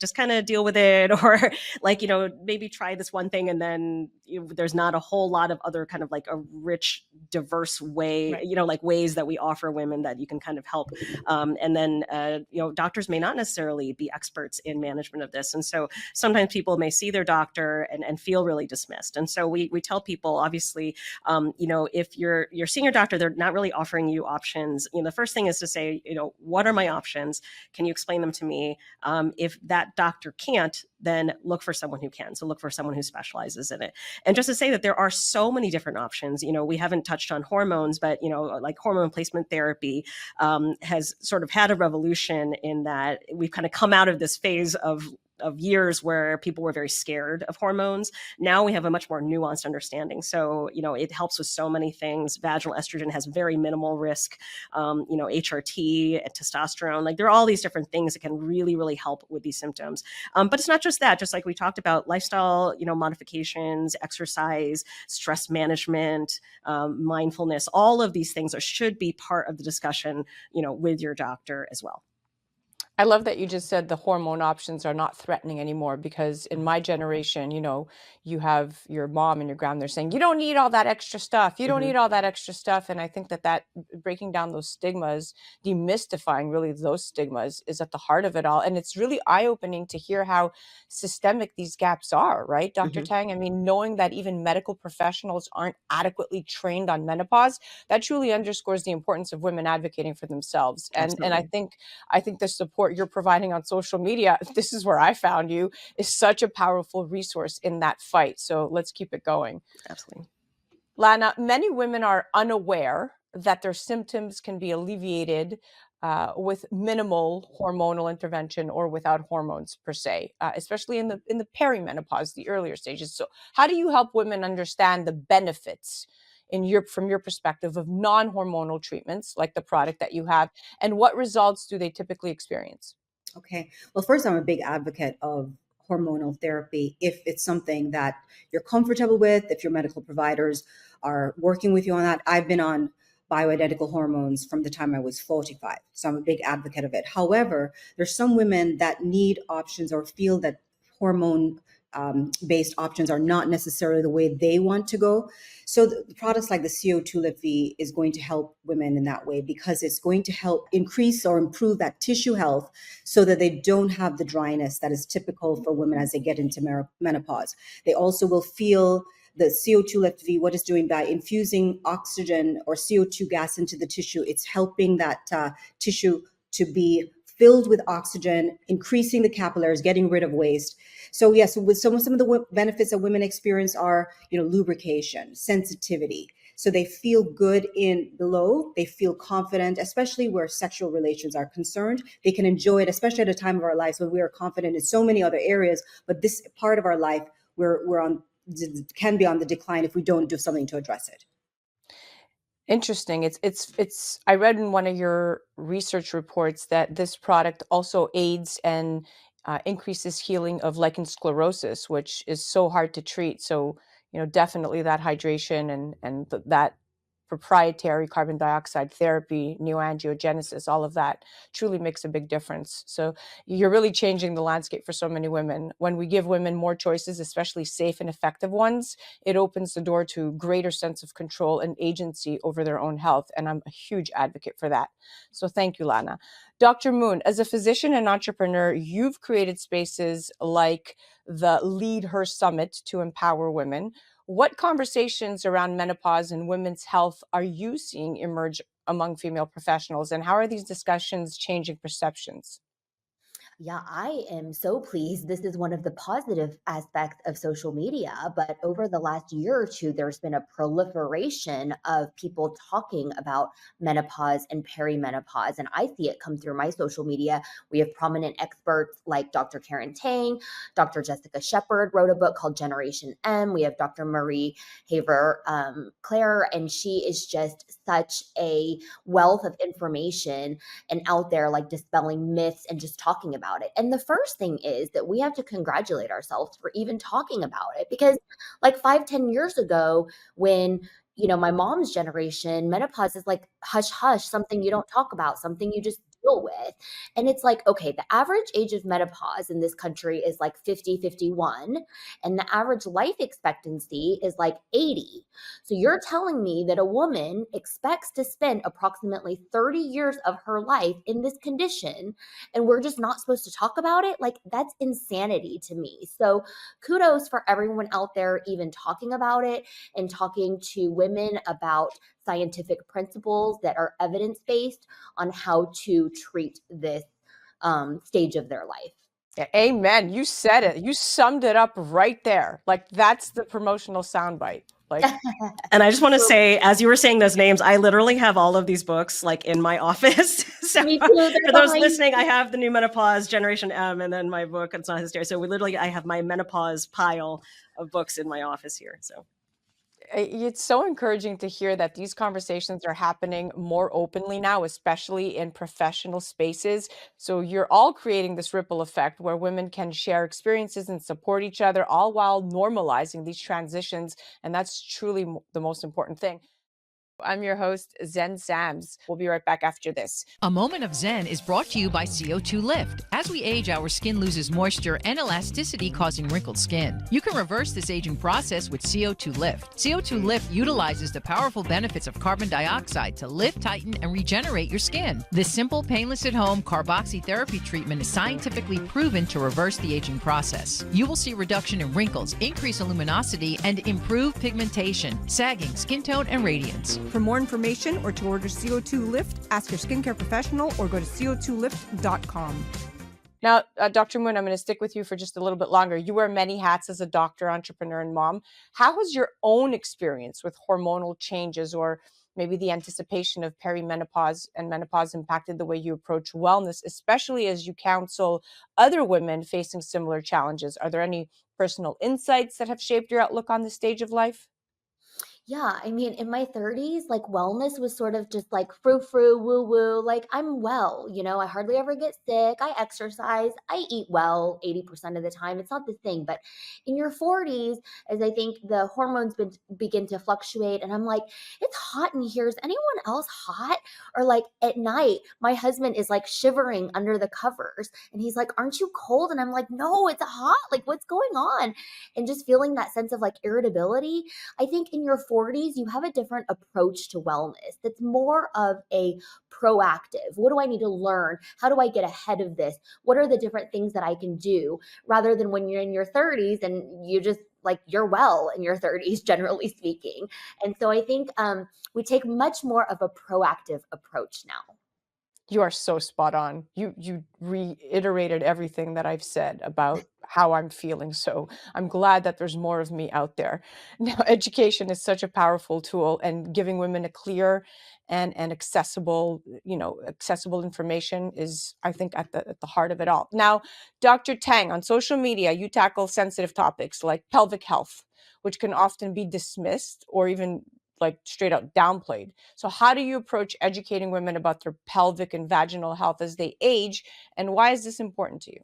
just kind of deal with it, or like, maybe try this one thing, and then there's not a whole lot of other kind of like a rich, diverse way, Right. like ways that we offer women that you can kind of help. And then, doctors may not necessarily be experts in management of this. And so sometimes people may see their doctor and feel really dismissed. And so we tell people, obviously, if you're seeing your doctor, they're not really offering you options. The first thing is to say, what are my options? Can you explain them to me? If that doctor can't, then look for someone who can. So look for someone who specializes in it. And just to say that there are so many different options. We haven't touched on hormones, but, like hormone replacement therapy has sort of had a revolution in that we've kind of come out of this phase of years where people were very scared of hormones. Now we have a much more nuanced understanding. So, it helps with so many things. Vaginal estrogen has very minimal risk, HRT, and testosterone. Like there are all these different things that can really, really help with these symptoms. But it's not just that, just like we talked about lifestyle, modifications, exercise, stress management, mindfulness, all of these things should be part of the discussion, with your doctor as well. I love that you just said the hormone options are not threatening anymore, because in my generation, you have your mom and your grandma, they're saying, you don't need all that extra stuff. You don't need all that extra stuff. And I think that breaking down those stigmas, demystifying really those stigmas is at the heart of it all. And it's really eye-opening to hear how systemic these gaps are, right, Dr. Tang? I mean, knowing that even medical professionals aren't adequately trained on menopause, that truly underscores the importance of women advocating for themselves. And I think the support you're providing on social media, this is where I found you, is such a powerful resource in that fight. So let's keep it going. Absolutely. Lana, many women are unaware that their symptoms can be alleviated with minimal hormonal intervention or without hormones per se, especially in the perimenopause, the earlier stages. So how do you help women understand the benefits from your perspective of non-hormonal treatments like the product that you have, and what results do they typically experience? Okay. Well, first, I'm a big advocate of hormonal therapy if it's something that you're comfortable with, if your medical providers are working with you on that. I've been on bioidentical hormones from the time I was 45. So I'm a big advocate of it. However, there's some women that need options or feel that hormone based options are not necessarily the way they want to go. So the products like the CO2 Lift is going to help women in that way, because it's going to help increase or improve that tissue health so that they don't have the dryness that is typical for women as they get into menopause. They also will feel the CO2 lift V, what it's doing by infusing oxygen or CO2 gas into the tissue, it's helping that tissue to be filled with oxygen, increasing the capillaries, getting rid of waste. So yes, with some of the benefits that women experience are, lubrication, sensitivity. So they feel good in below, they feel confident, especially where sexual relations are concerned. They can enjoy it, especially at a time of our lives when we are confident in so many other areas. But this part of our life, can be on the decline if we don't do something to address it. Interesting. It's I read in one of your research reports that this product also aids and increases healing of lichen sclerosis, which is so hard to treat. So, definitely that hydration and that proprietary carbon dioxide therapy, neoangiogenesis, all of that truly makes a big difference. So you're really changing the landscape for so many women. When we give women more choices, especially safe and effective ones, it opens the door to greater sense of control and agency over their own health. And I'm a huge advocate for that. So thank you, Lana. Dr. Moon, as a physician and entrepreneur, you've created spaces like the Lead Her Summit to empower women. What conversations around menopause and women's health are you seeing emerge among female professionals, and how are these discussions changing perceptions? Yeah, I am so pleased. This is one of the positive aspects of social media. But over the last year or two, there's been a proliferation of people talking about menopause and perimenopause. And I see it come through my social media. We have prominent experts like Dr. Karen Tang, Dr. Jessica Shepard wrote a book called Generation M. We have Dr. Marie Haver Claire, and she is just such a wealth of information and out there, like dispelling myths and just talking about it. And the first thing is that we have to congratulate ourselves for even talking about it, because like 5-10 years ago, when my mom's generation, menopause is like hush hush, something you don't talk about, something you just deal with. And it's like, okay, the average age of menopause in this country is like 50, 51, and the average life expectancy is like 80. So you're telling me that a woman expects to spend approximately 30 years of her life in this condition, and we're just not supposed to talk about it? Like, that's insanity to me. So kudos for everyone out there even talking about it and talking to women about scientific principles that are evidence-based on how to treat this stage of their life. Yeah, amen. You said it. You summed it up right there. Like, that's the promotional soundbite. Like, and I just want to say, as you were saying those names, I literally have all of these books like in my office. So Me too, for those listening, I have the new menopause, Generation M, and then my book, It's Not Hysteria. So I have my menopause pile of books in my office here. So it's so encouraging to hear that these conversations are happening more openly now, especially in professional spaces. So you're all creating this ripple effect where women can share experiences and support each other, all while normalizing these transitions. And that's truly the most important thing. I'm your host, Zen Sams. We'll be right back after this. A Moment of Zen is brought to you by CO2 Lift. As we age, our skin loses moisture and elasticity, causing wrinkled skin. You can reverse this aging process with CO2 Lift. CO2 Lift utilizes the powerful benefits of carbon dioxide to lift, tighten, and regenerate your skin. This simple, painless at-home carboxytherapy treatment is scientifically proven to reverse the aging process. You will see reduction in wrinkles, increase luminosity, and improve pigmentation, sagging, skin tone, and radiance. For more information or to order CO2 Lift, ask your skincare professional or go to co2lift.com. Now, Dr. Moon, I'm going to stick with you for just a little bit longer. You wear many hats as a doctor, entrepreneur, and mom. How has your own experience with hormonal changes or maybe the anticipation of perimenopause and menopause impacted the way you approach wellness, especially as you counsel other women facing similar challenges? Are there any personal insights that have shaped your outlook on this stage of life? Yeah, I mean, in my 30s, like wellness was sort of just like frou frou, woo woo. Like I'm well, I hardly ever get sick. I exercise, I eat well 80% of the time. It's not the thing. But in your 40s, as I think the hormones begin to fluctuate, and I'm like, it's hot in here. Is anyone else hot? Or like at night, my husband is like shivering under the covers and he's like, aren't you cold? And I'm like, no, it's hot. Like, what's going on? And just feeling that sense of like irritability. I think in your 40s, you have a different approach to wellness that's more of a proactive. What do I need to learn? How do I get ahead of this? What are the different things that I can do? Rather than when you're in your 30s and you just like you're well in your 30s, generally speaking. And so I think we take much more of a proactive approach now. You are so spot on. You reiterated everything that I've said about how I'm feeling. So I'm glad that there's more of me out there. Now, education is such a powerful tool, and giving women a clear and accessible, accessible information is, I think, at the heart of it all. Now, Dr. Tang, on social media, you tackle sensitive topics like pelvic health, which can often be dismissed or even like straight out downplayed. So how do you approach educating women about their pelvic and vaginal health as they age, and why is this important to you?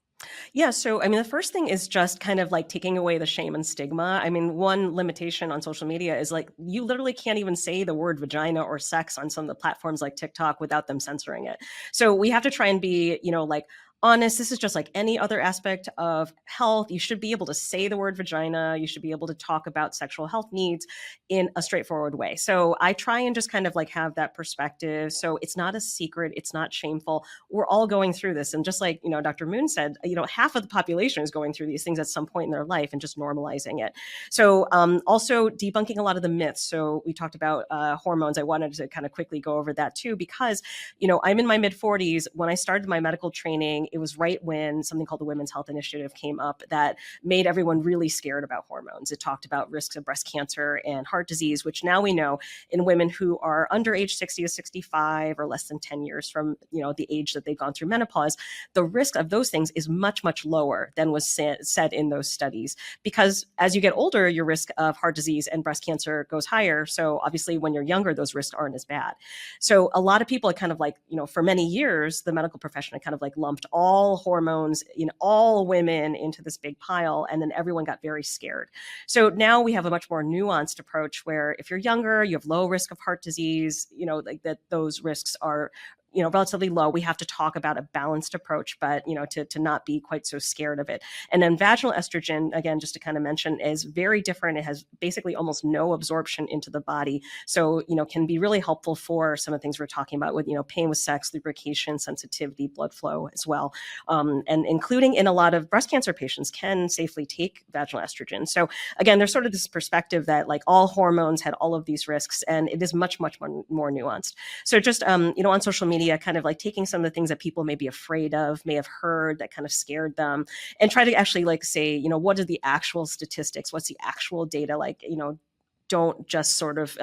Yeah. So, I mean, the first thing is just kind of like taking away the shame and stigma. I mean, one limitation on social media is like you literally can't even say the word vagina or sex on some of the platforms like TikTok without them censoring it. So we have to try and be, like honest. This is just like any other aspect of health. You should be able to say the word vagina. You should be able to talk about sexual health needs in a straightforward way. So I try and just kind of like have that perspective. So it's not a secret. It's not shameful. We're all going through this. And just like, Dr. Moon said, half of the population is going through these things at some point in their life, and just normalizing it. So also debunking a lot of the myths. So we talked about hormones. I wanted to kind of quickly go over that too, because, I'm in my mid 40s. When I started my medical training, it was right when something called the Women's Health Initiative came up that made everyone really scared about hormones. It talked about risks of breast cancer and heart disease, which now we know in women who are under age 60 to 65 or less than 10 years from, the age that they've gone through menopause, the risk of those things is much, much lower than was said in those studies. Because as you get older, your risk of heart disease and breast cancer goes higher. So obviously when you're younger, those risks aren't as bad. So a lot of people are kind of like, for many years, the medical profession had kind of like lumped all hormones in all women into this big pile. And then everyone got very scared. So now we have a much more nuanced approach where if you're younger, you have low risk of heart disease, like that those risks are relatively low. We have to talk about a balanced approach, but, to not be quite so scared of it. And then vaginal estrogen, again, just to kind of mention, is very different. It has basically almost no absorption into the body. So, can be really helpful for some of the things we're talking about with, pain with sex, lubrication, sensitivity, blood flow as well. And including in a lot of breast cancer patients can safely take vaginal estrogen. So again, there's sort of this perspective that like all hormones had all of these risks, and it is much, much more nuanced. So just, on social media, kind of like taking some of the things that people may be afraid of, may have heard that kind of scared them, and try to actually like say, what are the actual statistics? What's the actual data? Like, don't just sort of,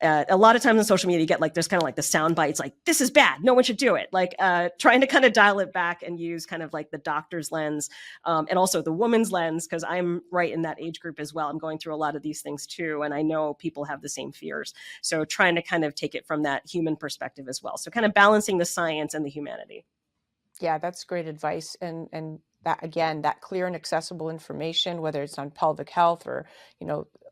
a lot of times on social media, you get like, there's kind of like the sound bites, like, this is bad, no one should do it. Like trying to kind of dial it back and use kind of like the doctor's lens and also the woman's lens, because I'm right in that age group as well. I'm going through a lot of these things too. And I know people have the same fears. So trying to kind of take it from that human perspective as well. So kind of balancing the science and the humanity. Yeah, that's great advice. And that, again, that clear and accessible information, whether it's on pelvic health or,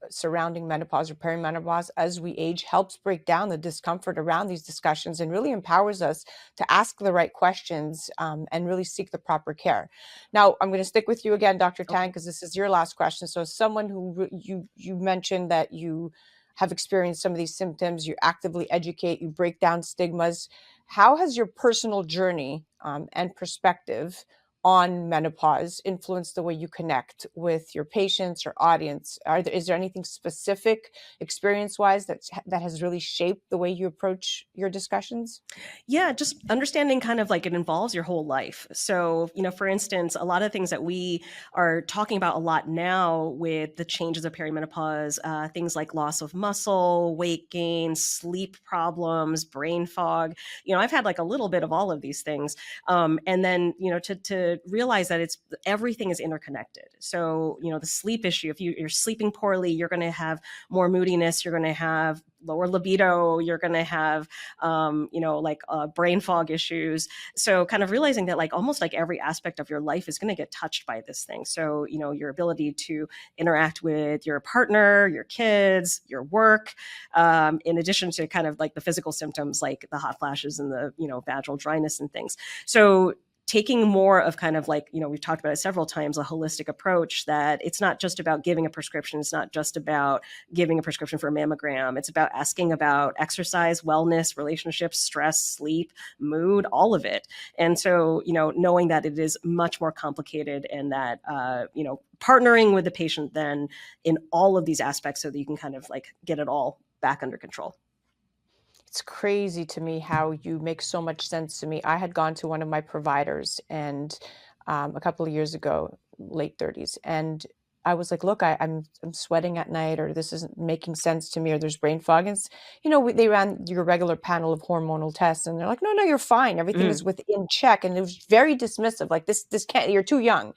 surrounding menopause or perimenopause as we age, helps break down the discomfort around these discussions and really empowers us to ask the right questions and really seek the proper care. Now, I'm going to stick with you again, Dr. Tang, because this is your last question. So someone who you mentioned that you have experienced some of these symptoms, you actively educate, you break down stigmas. How has your personal journey and perspective on menopause influence the way you connect with your patients or audience? Is there anything specific experience-wise that has really shaped the way you approach your discussions? Yeah, just understanding kind of like it involves your whole life. So, for instance, a lot of things that we are talking about a lot now with the changes of perimenopause, things like loss of muscle, weight gain, sleep problems, brain fog. I've had like a little bit of all of these things. And then, to realize that everything is interconnected. So, the sleep issue, if you're sleeping poorly, you're going to have more moodiness, you're going to have lower libido, you're going to have, brain fog issues. So kind of realizing that like almost like every aspect of your life is going to get touched by this thing. So, your ability to interact with your partner, your kids, your work, in addition to kind of like the physical symptoms, like the hot flashes and the, vaginal dryness and things. So taking more of kind of like, we've talked about it several times, a holistic approach, that it's not just about giving a prescription. It's not just about giving a prescription for a mammogram. It's about asking about exercise, wellness, relationships, stress, sleep, mood, all of it. And so, knowing that it is much more complicated, and that, partnering with the patient then in all of these aspects so that you can kind of like get it all back under control. It's crazy to me how you make so much sense to me. I had gone to one of my providers and a couple of years ago, late 30s, and I was like, look, I'm sweating at night, or this isn't making sense to me, or there's brain fog. And they ran your regular panel of hormonal tests, and they're like, no, you're fine. Everything is within check. And it was very dismissive, like this can't, you're too young.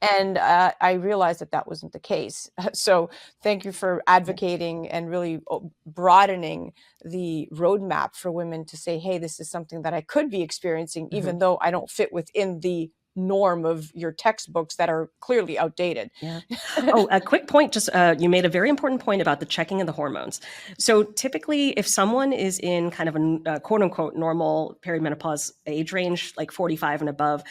And I realized that wasn't the case. So thank you for advocating and really broadening the roadmap for women to say, hey, this is something that I could be experiencing, even though I don't fit within the norm of your textbooks that are clearly outdated. Yeah. Oh, a quick point. Just you made a very important point about the checking of the hormones. So typically, if someone is in kind of a quote unquote normal perimenopause age range, like 45 and above,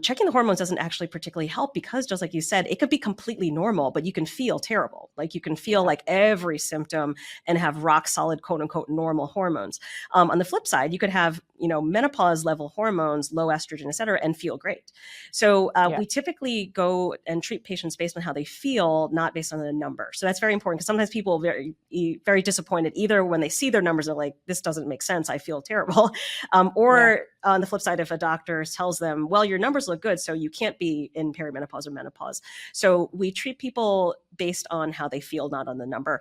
checking the hormones doesn't actually particularly help, because just like you said, it could be completely normal, but you can feel terrible. Like you can feel like every symptom and have rock solid quote unquote normal hormones. On the flip side, you could have menopause level hormones, low estrogen, et cetera, and feel great. So we typically go and treat patients based on how they feel, not based on the number. So that's very important, because sometimes people are very disappointed, either when they see their numbers, they're like, this doesn't make sense, I feel terrible. Or on the flip side, if a doctor tells them, well, your numbers look good, so you can't be in perimenopause or menopause. So we treat people based on how they feel, not on the number.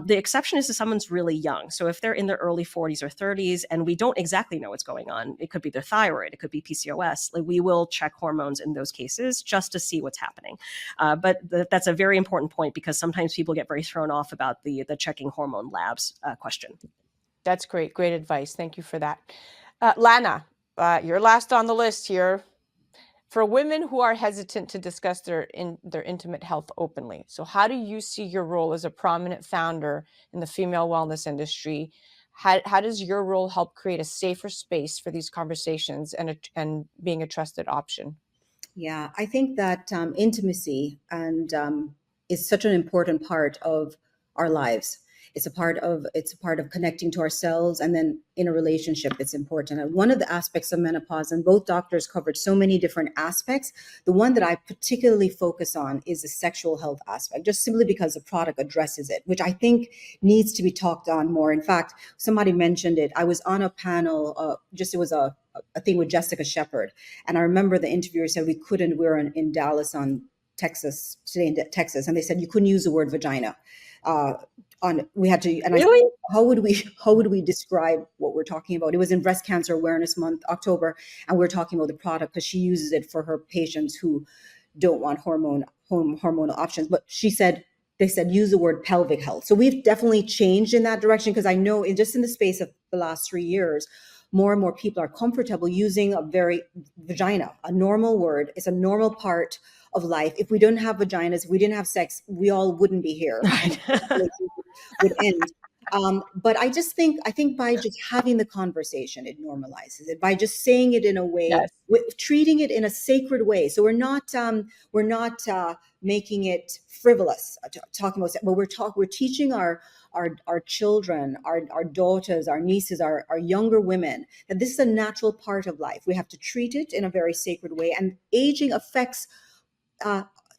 The exception is if someone's really young. So if they're in their early 40s or 30s and we don't exactly know what's going on, it could be their thyroid, it could be PCOS, like we will check hormones in those cases just to see what's happening. But that's a very important point, because sometimes people get very thrown off about the checking hormone labs question. That's great. Great advice. Thank you for that. Lana, you're last on the list here. For women who are hesitant to discuss their intimate health openly, so how do you see your role as a prominent founder in the female wellness industry? How does your role help create a safer space for these conversations and being a trusted option? Yeah, I think that intimacy is such an important part of our lives. It's a part of connecting to ourselves, and then in a relationship, it's important. And one of the aspects of menopause, and both doctors covered so many different aspects, the one that I particularly focus on is the sexual health aspect, just simply because the product addresses it, which I think needs to be talked on more. In fact, somebody mentioned it. I was on a panel, it was a thing with Jessica Shepard, and I remember the interviewer said we were in Dallas today in Texas, and they said you couldn't use the word vagina. We had to, and really? I said, how would we describe what we're talking about? It was in Breast Cancer Awareness Month, October, and we're talking about the product because she uses it for her patients who don't want hormonal options. But they said use the word pelvic health. So we've definitely changed in that direction, because I know just in the space of the last 3 years, more and more people are comfortable using vagina, a normal word. It's a normal part of life. If we don't have vaginas, if we didn't have sex, we all wouldn't be here. Right. Would end. But I think by just having the conversation, it normalizes it. By just saying it in a way, treating it in a sacred way. So we're not making it frivolous, talking about sex, but we're teaching our children, our daughters, our nieces, our younger women, that this is a natural part of life. We have to treat it in a very sacred way, and aging affects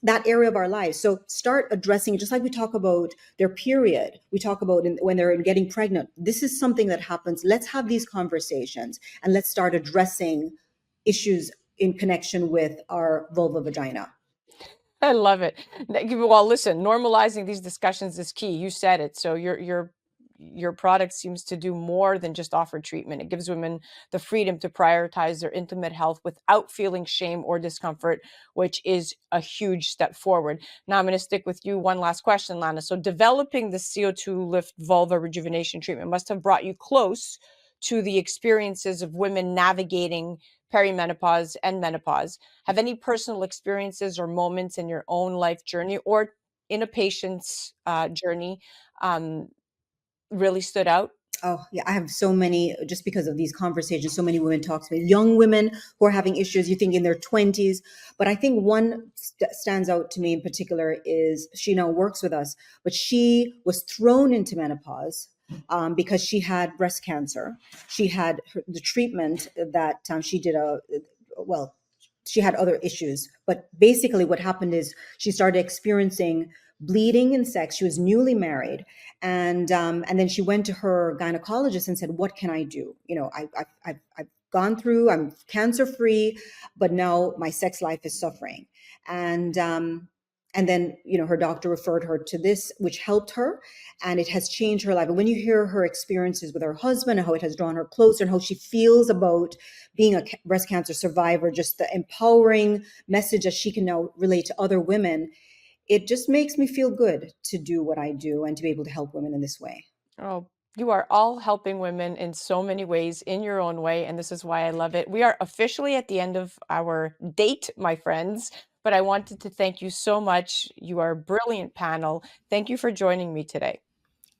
that area of our lives. So start addressing, just like we talk about their period, we talk about when they're getting pregnant. This is something that happens. Let's have these conversations, and let's start addressing issues in connection with our vulva vagina. I love it. Well, listen, normalizing these discussions is key. You said it. So your product seems to do more than just offer treatment. It gives women the freedom to prioritize their intimate health without feeling shame or discomfort, which is a huge step forward. Now I'm going to stick with you. One last question, Lana. So developing the CO2 Lift vulva rejuvenation treatment must have brought you close to the experiences of women navigating perimenopause and menopause. Have any personal experiences or moments in your own life journey or in a patient's journey really stood out? Oh, yeah, I have so many, just because of these conversations, so many women talk to me, young women who are having issues, you think in their 20s. But I think one stands out to me in particular is she now works with us, but she was thrown into menopause because she had breast cancer. She had the treatment that she did well, she had other issues. But basically what happened is she started experiencing bleeding in sex. She was newly married, and then she went to her gynecologist and said, "What can I do? You know, I've gone through. I'm cancer free, but now my sex life is suffering." And then her doctor referred her to this, which helped her, and it has changed her life. And when you hear her experiences with her husband and how it has drawn her closer and how she feels about being a breast cancer survivor, just the empowering message that she can now relate to other women, it just makes me feel good to do what I do and to be able to help women in this way. Oh, you are all helping women in so many ways in your own way, and this is why I love it. We are officially at the end of our date, my friends, but I wanted to thank you so much. You are a brilliant panel. Thank you for joining me today.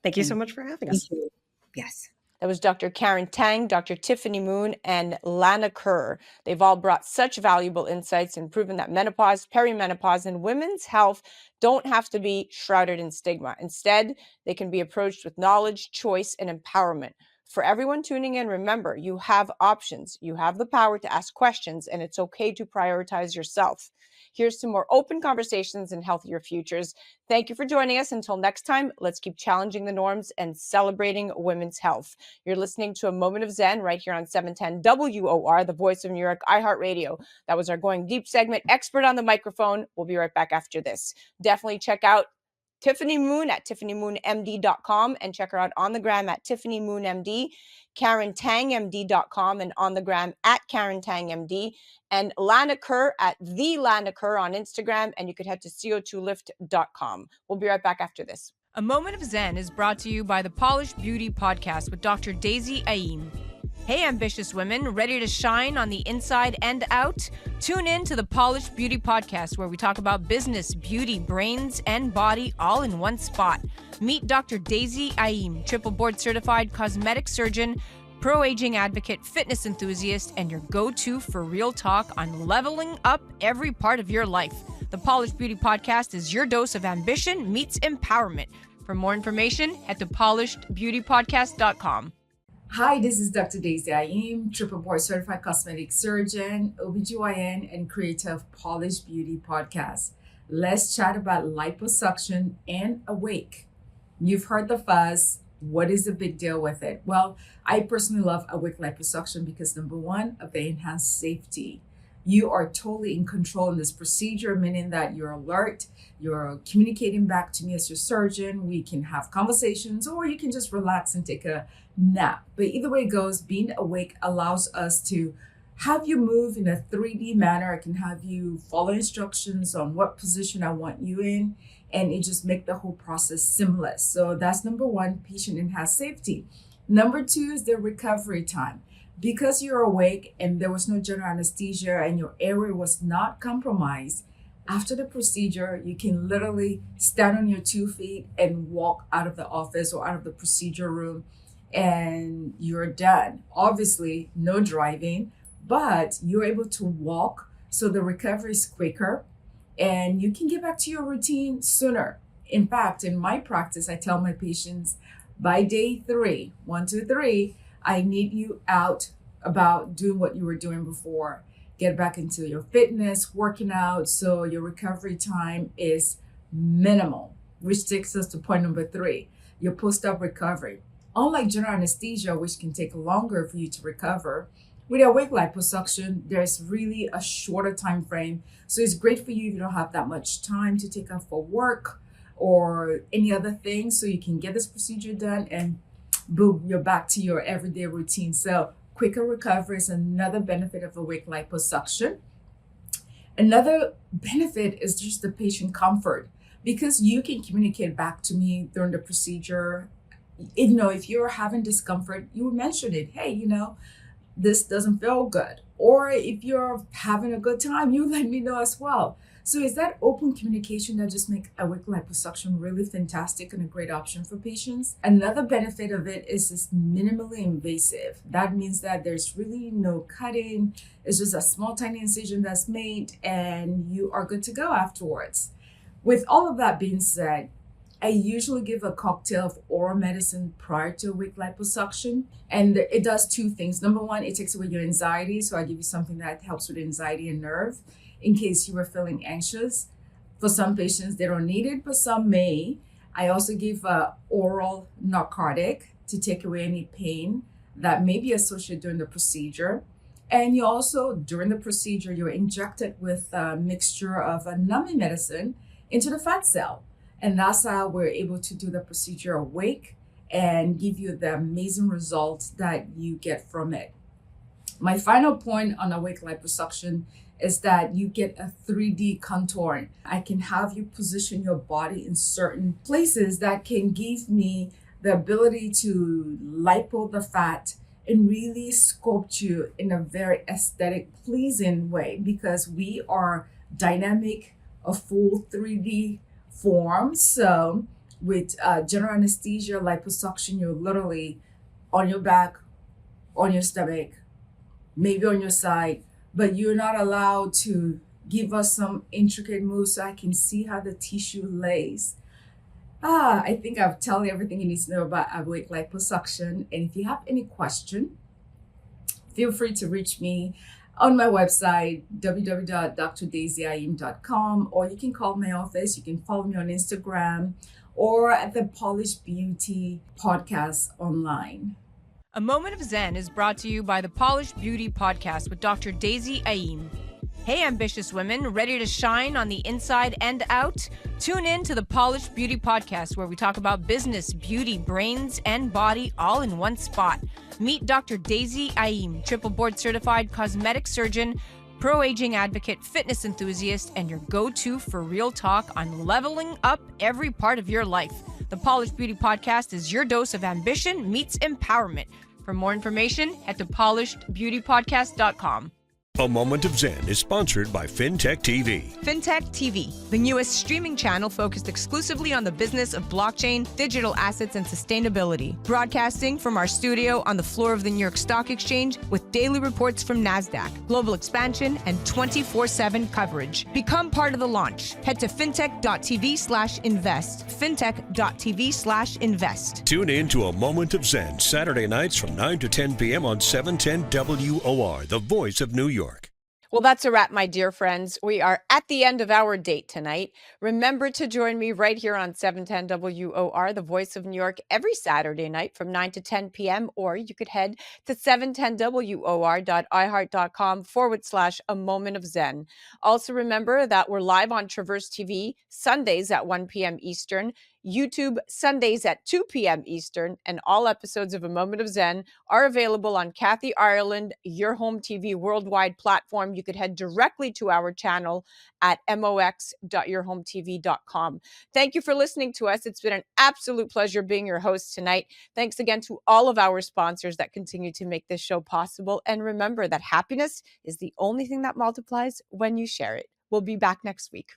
Thank you so much for having us. Thank you. Yes. That was Dr. Karen Tang, Dr. Tiffany Moon, and Lana Kerr. They've all brought such valuable insights and proven that menopause, perimenopause, and women's health don't have to be shrouded in stigma. Instead, they can be approached with knowledge, choice, and empowerment. For everyone tuning in, remember, you have options. You have the power to ask questions, and it's okay to prioritize yourself. Here's to more open conversations and healthier futures. Thank you for joining us. Until next time, let's keep challenging the norms and celebrating women's health. You're listening to A Moment of Zen right here on 710 WOR, the voice of New York, iHeartRadio. That was our Going Deep segment. Expert on the microphone. We'll be right back after this. Definitely check out Tiffany Moon at tiffanymoonmd.com and check her out on the gram at tiffanymoonmd, karentangmd.com and on the gram at karentangmd, and Lana Kerr at the Lana Kerr on Instagram, and you could head to co2lift.com. We'll be right back after this. A Moment of Zen is brought to you by the Polished Beauty Podcast with Dr. Daisy Ayim. Hey, ambitious women, ready to shine on the inside and out? Tune in to the Polished Beauty Podcast, where we talk about business, beauty, brains, and body all in one spot. Meet Dr. Daisy Ayim, triple board certified cosmetic surgeon, pro-aging advocate, fitness enthusiast, and your go-to for real talk on leveling up every part of your life. The Polished Beauty Podcast is your dose of ambition meets empowerment. For more information, head to polishedbeautypodcast.com. Hi, this is Dr. Daisy Ayim, triple board certified cosmetic surgeon, OBGYN, and creator of Polished Beauty Podcast. Let's chat about liposuction and Awake. You've heard the fuzz. What is the big deal with it? Well, I personally love Awake liposuction because number one, of the enhanced safety. You are totally in control in this procedure, meaning that you're alert, you're communicating back to me as your surgeon. We can have conversations, or you can just relax and take a nap. But either way it goes, being awake allows us to have you move in a 3D manner. I can have you follow instructions on what position I want you in, and it just make the whole process seamless. So that's number one, patient enhanced safety. Number two is the recovery time. Because you're awake and there was no general anesthesia and your airway was not compromised, after the procedure, you can literally stand on your 2 feet and walk out of the office or out of the procedure room, and you're done. Obviously, no driving, but you're able to walk, so the recovery is quicker and you can get back to your routine sooner. In fact, in my practice, I tell my patients by day 3, 1, 2, 3, I need you out about doing what you were doing before. Get back into your fitness, working out, so your recovery time is minimal, which takes us to point number 3, your post-op recovery. Unlike general anesthesia, which can take longer for you to recover, with awake liposuction, there's really a shorter time frame. So it's great for you if you don't have that much time to take off for work or any other thing, so you can get this procedure done and boom, you're back to your everyday routine. So quicker recovery is another benefit of awake liposuction. Another benefit is just the patient comfort, because you can communicate back to me during the procedure. If you're having discomfort, you would mention it. Hey, this doesn't feel good. Or if you're having a good time, you let me know as well. So is that open communication that just make awake liposuction really fantastic and a great option for patients? Another benefit of it is it's minimally invasive. That means that there's really no cutting. It's just a small tiny incision that's made and you are good to go afterwards. With all of that being said, I usually give a cocktail of oral medicine prior to awake liposuction. And it does two things. Number one, it takes away your anxiety. So I give you something that helps with anxiety and nerve in case you were feeling anxious. For some patients, they don't need it, but some may. I also give a oral narcotic to take away any pain that may be associated during the procedure. And you also, during the procedure, you're injected with a mixture of a numbing medicine into the fat cell. And that's how we're able to do the procedure awake and give you the amazing results that you get from it. My final point on awake liposuction is that you get a 3D contouring. I can have you position your body in certain places that can give me the ability to lipo the fat and really sculpt you in a very aesthetic, pleasing way, because we are dynamic, a full 3D form. So with general anesthesia, liposuction, you're literally on your back, on your stomach, maybe on your side, but you're not allowed to give us some intricate moves so I can see how the tissue lays. I think I've told you everything you need to know about awake liposuction. And if you have any question, feel free to reach me on my website, www.drdaisyyim.com, or you can call my office. You can follow me on Instagram or at the Polished Beauty podcast online. A Moment of Zen is brought to you by the Polished Beauty Podcast with Dr. Daisy Ayim. Hey, ambitious women, ready to shine on the inside and out? Tune in to the Polished Beauty Podcast, where we talk about business, beauty, brains, and body all in one spot. Meet Dr. Daisy Ayim, triple board certified cosmetic surgeon, pro-aging advocate, fitness enthusiast, and your go-to for real talk on leveling up every part of your life. The Polished Beauty Podcast is your dose of ambition meets empowerment. For more information, head to polishedbeautypodcast.com. A Moment of Zen is sponsored by FinTech TV. FinTech TV, the newest streaming channel focused exclusively on the business of blockchain, digital assets, and sustainability. Broadcasting from our studio on the floor of the New York Stock Exchange with daily reports from NASDAQ, global expansion, and 24/7 coverage. Become part of the launch. Head to fintech.tv/invest. fintech.tv/invest. Tune in to A Moment of Zen Saturday nights from 9 to 10 p.m. on 710 WOR, the voice of New York. Well, that's a wrap, my dear friends. We are at the end of our date tonight. Remember to join me right here on 710 WOR, the voice of New York, every Saturday night from 9 to 10 p.m. Or you could head to 710WOR.iHeart.com/A Moment of Zen. Also remember that we're live on Traverse TV Sundays at 1 p.m. Eastern, YouTube Sundays at 2 p.m. Eastern, and all episodes of A Moment of Zen are available on Kathy Ireland, Your Home TV worldwide platform. You could head directly to our channel at MOX.yourhometv.com. Thank you for listening to us. It's been an absolute pleasure being your host tonight. Thanks again to all of our sponsors that continue to make this show possible. And remember that happiness is the only thing that multiplies when you share it. We'll be back next week.